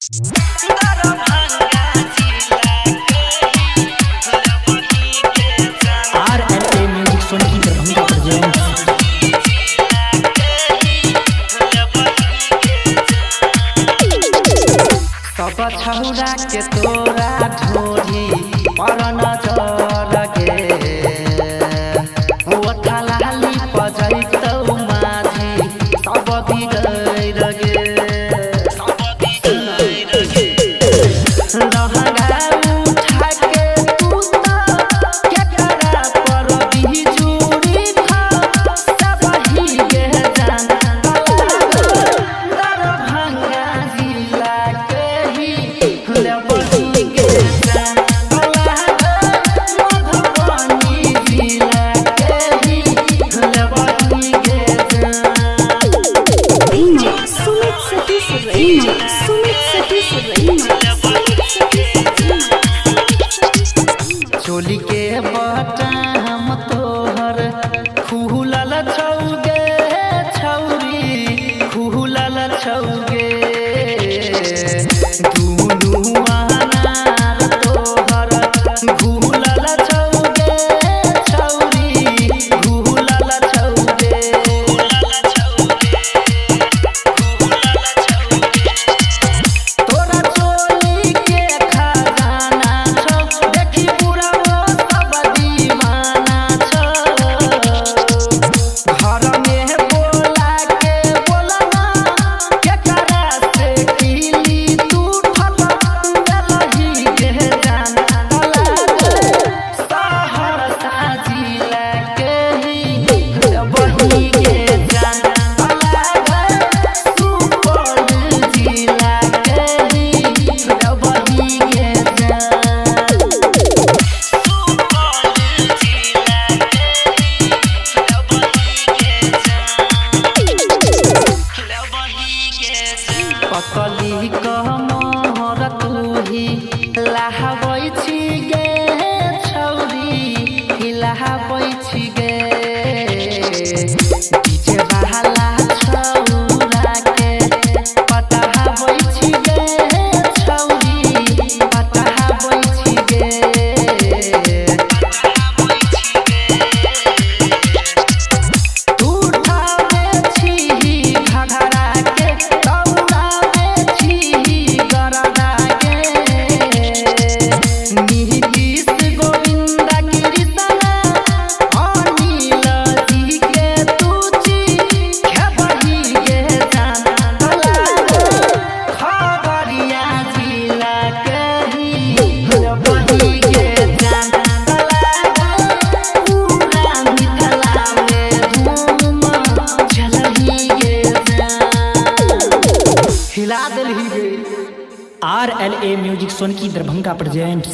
RLA music सोनी Darbhanga presents. सब छौरा के तोरा ढोरी पर नजर गे ओठा लाली पजैतौ माझी सब बिगैर गे लहंगा उठा के तू त केकरा पर बिजुरी खा सब ही गे जान दरभंगा जिला के ही लेबही गे जान मधुबनी जिला के ही लेबही गे चोली के बटाम तोहर खुलल छौगे छौरी खुलल छौगे दुनू अनार तोहर खुलल छौगे छौरी खुलल छौगे तोरा चोली के खजाना छौ देखी पूरा वो सब दीवाना छौ घर में बोला के बोलना केकरा से किली तू ठला देलही के जाना सहरसा जिला के ही लेबही के जाना सुपौल जिला के ही लेबही के जाना पकली कमर तूही लहाबै छी गे छौरी लहाबै छी गे पीछे बहला छौरा के पटाबै छी गे छौरी पटाबै छी गे तू ठावे छी घघरा के दौड़ावे छी गरदा के नीतीश गोविंद कृष्णा अनिल जी के तू छी खेबही गे जाना खगड़िया जिला के ही लेबही गे जाना पूरा मिथिला में धूम चलही गे जान हिला देलही गे। RLA म्यूजिक सोनी दरभंगा प्रेजेंट्स।